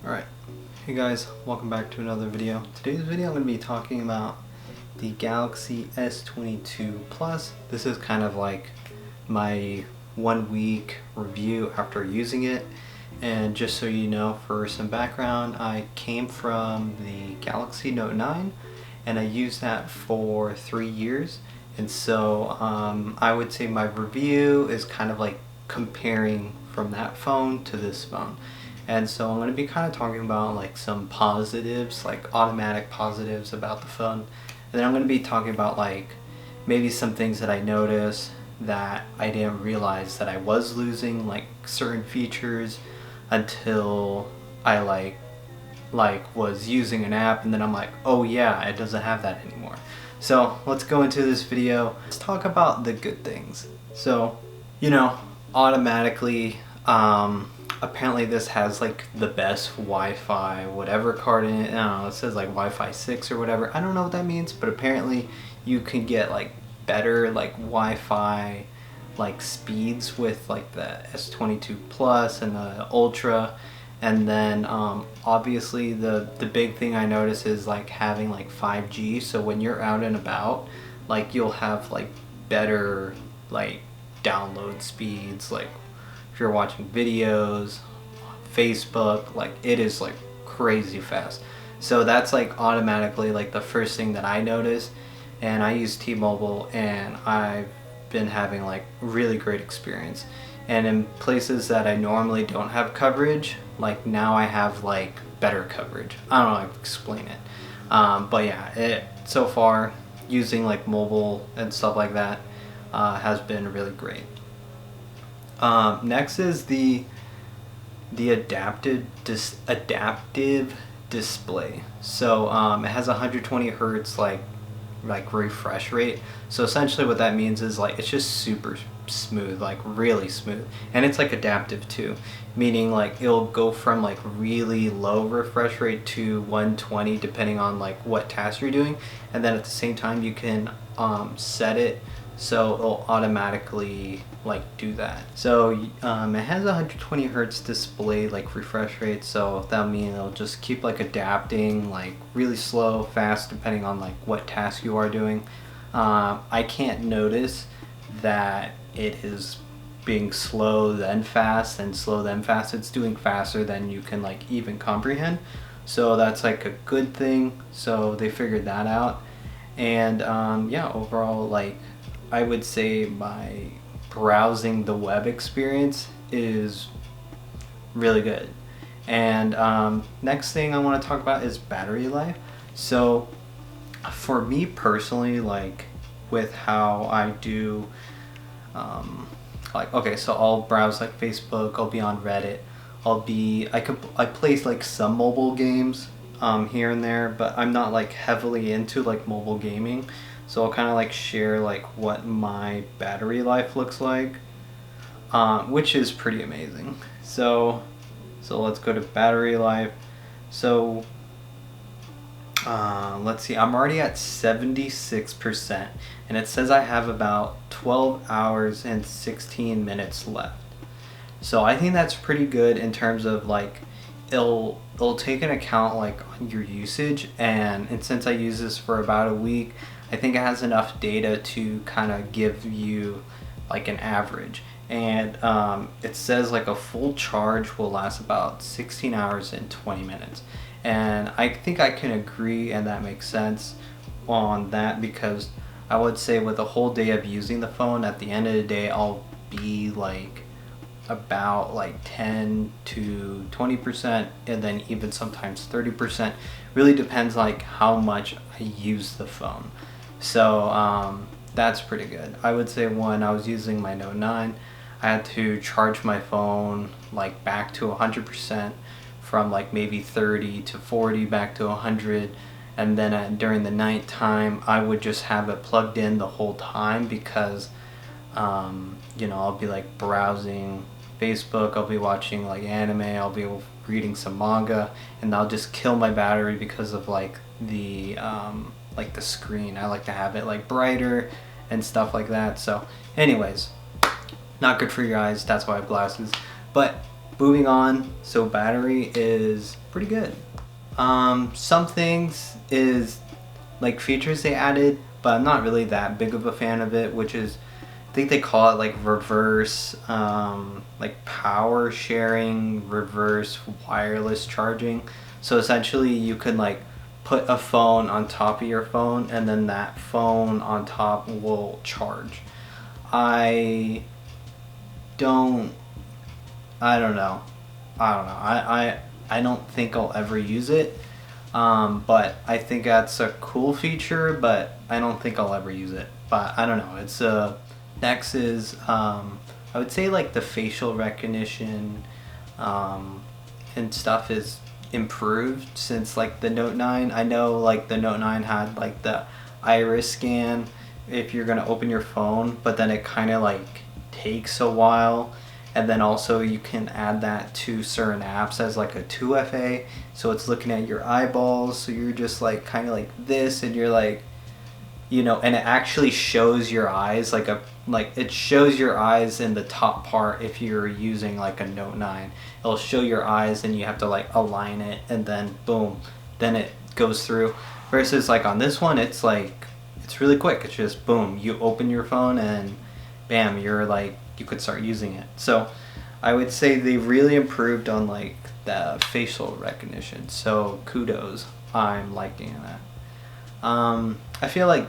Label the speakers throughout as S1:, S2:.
S1: Alright, hey guys, welcome back to another video. Today's video I'm going to be talking about the Galaxy S22 Plus. This is kind of like my 1 week review after using it. And just so you know, for some background, I came from the Galaxy Note 9 and I used that for 3 years. And so I would say my review is kind of like comparing from that phone to this phone. And so I'm going to be kind of talking about like some positives, like automatic positives about the phone. And then I'm going to be talking about like maybe some things that I noticed that I didn't realize that I was losing, like certain features, until I like was using an app and then I'm like, oh yeah, it doesn't have that anymore. So let's go into this video. Let's talk about the good things. So, you know, automatically, apparently this has like the best Wi-Fi whatever card in it. I don't know, it says like Wi-Fi 6 or whatever. I don't know what that means, but apparently you can get like better like Wi-Fi like speeds with like the S22 Plus and the Ultra. And then obviously the big thing I notice is like having like 5G, so when you're out and about, like you'll have like better like download speeds, like if you're watching videos on Facebook, like it is like crazy fast. So that's like automatically like the first thing that I notice. And I use T-Mobile and I've been having like really great experience. And in places that I normally don't have coverage, like now I have like better coverage. I don't know how to explain it. But yeah, so far using like mobile and stuff like that has been really great. Next is the adaptive display. So it has 120 hertz like refresh rate. So essentially what that means is like it's just super smooth, like really smooth, and it's like adaptive too, meaning like it'll go from like really low refresh rate to 120 depending on like what task you're doing, and then at the same time you can set it so it'll automatically like do that. So it has 120 hertz display like refresh rate, so that means it'll just keep like adapting like really slow, fast, depending on like what task you are doing. I can't notice that it is being slow then fast and slow then fast. It's doing faster than you can like even comprehend, so that's like a good thing. So they figured that out. And yeah, overall, like I would say my browsing the web experience is really good. And next thing I want to talk about is battery life. So for me personally, like with how I do like, okay, so I'll browse like Facebook, I'll be on Reddit, I play like some mobile games here and there, but I'm not like heavily into like mobile gaming. So I'll kind of like share like what my battery life looks like, which is pretty amazing. So let's go to battery life. So let's see, I'm already at 76%, and it says I have about 12 hours and 16 minutes left. So I think that's pretty good in terms of like it'll take into account like on your usage, and since I use this for about a week, I think it has enough data to kind of give you like an average. And it says like a full charge will last about 16 hours and 20 minutes. And I think I can agree, and that makes sense on that, because I would say with a whole day of using the phone, at the end of the day, I'll be like about like 10 to 20%, and then even sometimes 30%. Really depends like how much I use the phone. So that's pretty good. I would say when I was using my Note 9, I had to charge my phone like back to 100%, from like maybe 30 to 40 back to 100, and then during the night time I would just have it plugged in the whole time, because you know, I'll be like browsing Facebook, I'll be watching like anime, I'll be reading some manga, and I'll just kill my battery because of like the screen. I like to have it like brighter and stuff like that. So anyways, not good for your eyes, that's why I have glasses. But moving on, so battery is pretty good. Some things is like features they added, but I'm not really that big of a fan of it, which is, I think they call it like reverse, like power sharing, reverse wireless charging. So essentially you can like put a phone on top of your phone and then that phone on top will charge. I don't know. I don't think I'll ever use it. But I think that's a cool feature, but I don't think I'll ever use it. But I don't know. It's next is I would say like the facial recognition and stuff is improved since like the Note 9. I know like the Note 9 had like the iris scan if you're gonna open your phone, but then it kind of like takes a while. And then also you can add that to certain apps as like a 2FA, so it's looking at your eyeballs, so you're just like kind of like this, and you're like, you know, and it actually shows your eyes like it shows your eyes in the top part. If you're using like a Note 9, it'll show your eyes and you have to like align it, and then boom, then it goes through. Versus like on this one, it's like, it's really quick. It's just boom, you open your phone and bam, you're like, you could start using it. So I would say they really improved on like the facial recognition, so kudos. I'm liking that. I feel like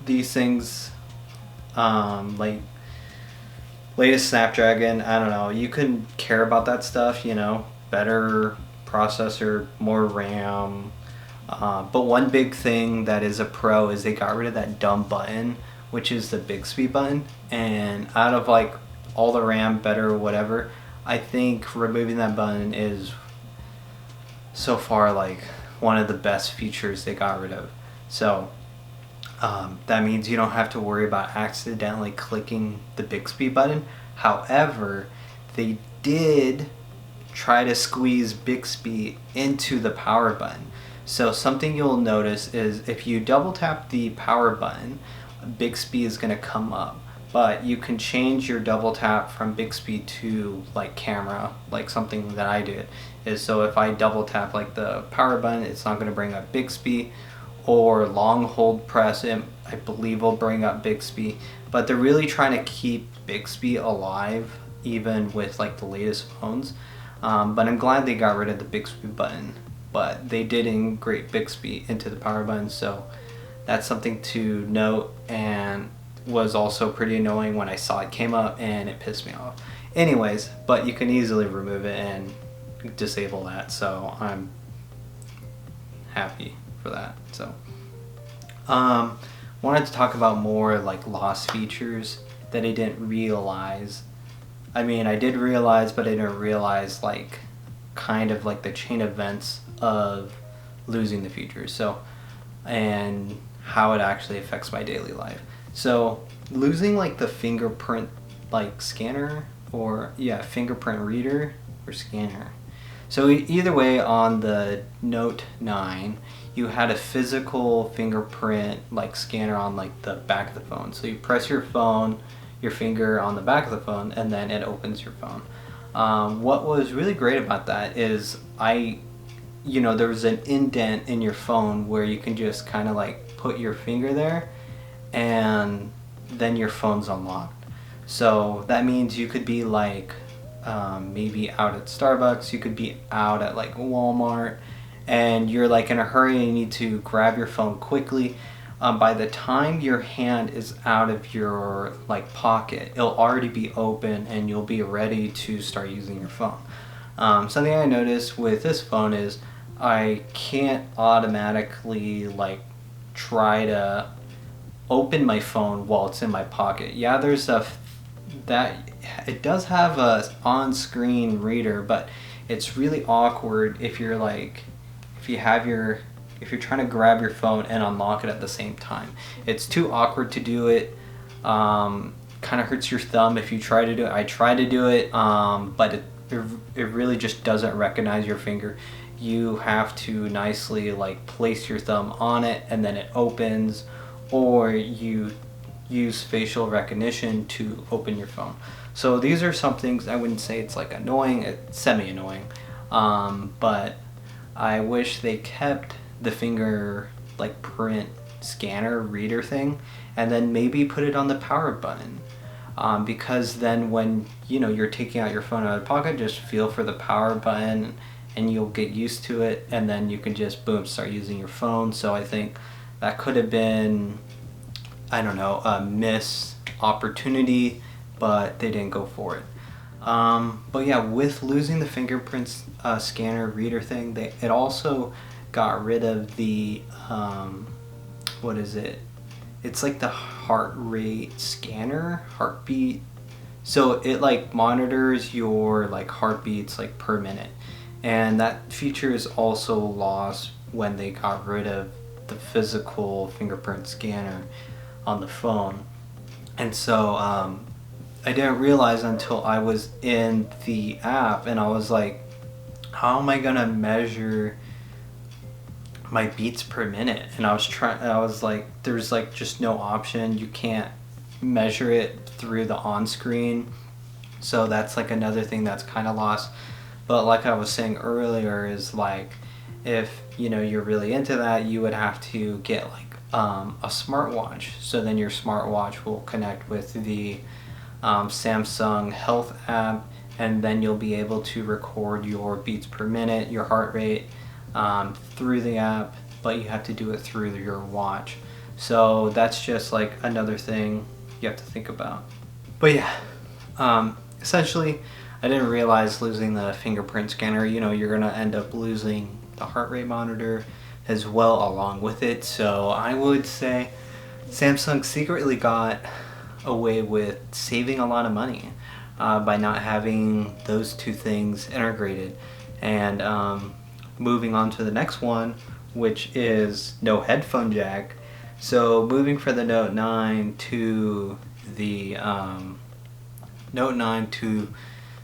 S1: these things, like latest Snapdragon, I don't know, you can care about that stuff, you know, better processor, more RAM. But one big thing that is a pro is they got rid of that dumb button, which is the Bixby button. And out of like all the RAM, better, whatever, I think removing that button is so far like one of the best features they got rid of. So that means you don't have to worry about accidentally clicking the Bixby button. However, they did try to squeeze Bixby into the power button. So something you'll notice is if you double tap the power button, Bixby is going to come up, but you can change your double tap from Bixby to like camera. Like something that I did is, so if I double tap like the power button, it's not going to bring up Bixby, or long hold press it, I believe will bring up Bixby. But they're really trying to keep Bixby alive even with like the latest phones. But I'm glad they got rid of the Bixby button, but they did integrate Bixby into the power button, so that's something to note, and was also pretty annoying when I saw it came up and it pissed me off. Anyways, but you can easily remove it and disable that, so I'm happy for that. So wanted to talk about more like lost features that I didn't realize. I mean, I did realize, but I didn't realize like kind of like the chain of events of losing the features. So, and how it actually affects my daily life. So losing like the fingerprint like scanner, or yeah, fingerprint reader or scanner. So either way, on the Note 9, you had a physical fingerprint like scanner on like the back of the phone. So you press your finger on the back of the phone, and then it opens your phone. What was really great about that is there was an indent in your phone where you can just kind of like put your finger there, and then your phone's unlocked. So that means you could be like maybe out at Starbucks, you could be out at like Walmart, and you're like in a hurry and you need to grab your phone quickly. By the time your hand is out of your like pocket, it'll already be open and you'll be ready to start using your phone. Something I noticed with this phone is I can't automatically like try to open my phone while it's in my pocket. Yeah, there's it does have a on-screen reader, but it's really awkward if you're trying to grab your phone and unlock it at the same time. It's too awkward to do it. Kind of hurts your thumb if you try to do it. I try to do it, but it really just doesn't recognize your finger. You have to nicely like place your thumb on it and then it opens, or you use facial recognition to open your phone. So these are some things I wouldn't say it's like annoying, it's semi-annoying, but I wish they kept the finger like print scanner reader thing and then maybe put it on the power button. Because then when you're taking out your phone out of the pocket, just feel for the power button and you'll get used to it, and then you can just boom start using your phone. So I think that could have been, I don't know, a missed opportunity, but they didn't go for it. But yeah, with losing the fingerprint scanner reader thing, it also got rid of the what is it? It's like the heart rate scanner, heartbeat. So it like monitors your like heartbeats like per minute, and that feature is also lost when they got rid of the physical fingerprint scanner on the phone. And so I didn't realize until I was in the app and I was like, how am I gonna measure my beats per minute? And I was like, there's like just no option. You can't measure it through the on-screen. So that's like another thing that's kind of lost. But like I was saying earlier, is like, if you're really into that, you would have to get like a smartwatch. So then your smartwatch will connect with the Samsung Health app, and then you'll be able to record your beats per minute, your heart rate, through the app, but you have to do it through your watch. So that's just like another thing you have to think about. But yeah, essentially I didn't realize losing the fingerprint scanner, you're gonna end up losing the heart rate monitor as well along with it. So I would say Samsung secretly got away with saving a lot of money by not having those two things integrated. And moving on to the next one, which is no headphone jack. So moving from the Note 9 to the Note 9 to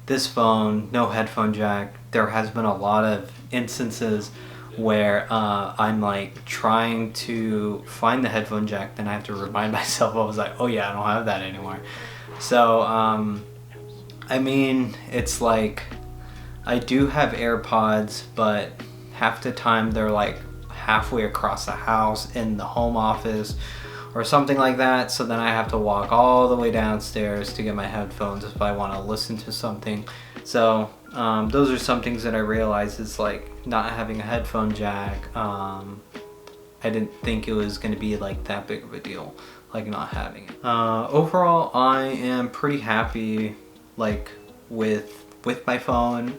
S1: this phone, no headphone jack, there has been a lot of instances where I'm like trying to find the headphone jack, then I have to remind myself. I was like, oh yeah, I don't have that anymore. So I mean, it's like I do have AirPods, but half the time they're like halfway across the house in the home office or something like that. So then I have to walk all the way downstairs to get my headphones if I want to listen to something. So those are some things that I realized is like not having a headphone jack. I didn't think it was going to be like that big of a deal, like not having it. Overall, I am pretty happy like with my phone,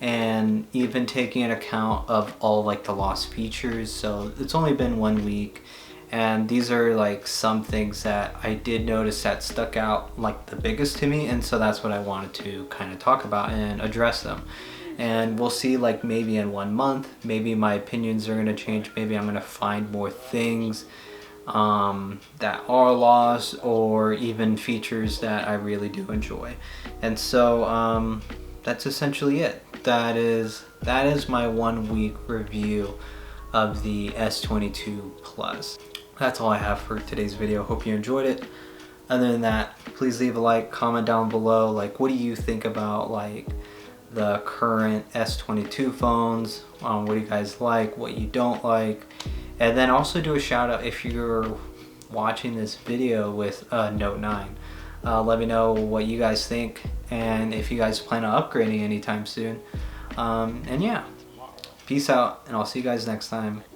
S1: and even taking into account of all like the lost features. So it's only been 1 week, and these are like some things that I did notice that stuck out like the biggest to me, and so that's what I wanted to kind of talk about and address them. And we'll see, like maybe in 1 month, maybe my opinions are going to change, maybe I'm going to find more things that are lost, or even features that I really do enjoy. And so that's essentially it. That is my 1 week review of the S22 Plus. That's all I have for today's video. Hope you enjoyed it. Other than that, please leave a like, comment down below, like what do you think about like the current S22 phones? What do you guys like, what you don't like? And then also do a shout out if you're watching this video with Note 9. Let me know what you guys think, and if you guys plan on upgrading anytime soon. And yeah, peace out, and I'll see you guys next time.